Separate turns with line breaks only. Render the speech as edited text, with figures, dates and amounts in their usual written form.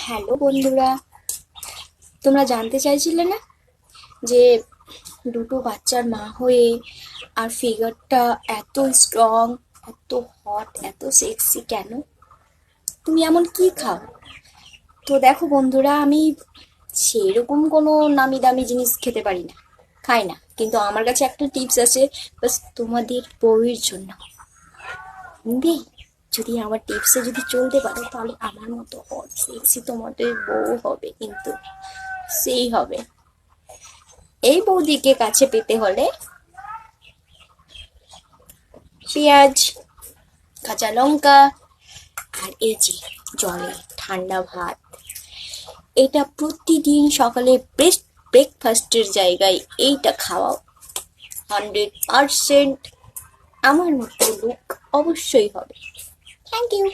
Hello বন্ধুরা, তোমরা জানতে চাইছিলে না যে দুটো বাচ্চার মা হয়ে আর ফিগারটা এত স্ট্রং, এত হট, এত সেক্সি কেন? তুমি এমন কি খাও? তো দেখো বন্ধুরা, আমি সেরকম কোনো নামি দামি জিনিস খেতে পারি না, খাই না, কিন্তু আমার কাছে একটা টিপস আছে, বাস তোমাদের বউয়ের জন্য। নিবে? যদি আমার টিপসে যদি চলতে পারো তাহলে আমার মতো হট সেক্সি তোমাদের বউ হবে, কিন্তু সেই হবে। এই বৌদিকে কাছে পেতে হলে পেঁয়াজ, কাঁচা লঙ্কা আর এই যে জলে ঠান্ডা ভাত, এটা প্রতিদিন সকালে বেস্ট ব্রেকফাস্টের জায়গায় এইটা খাওয়াও, 100% আমার মতো লুক অবশ্যই হবে। Thank you.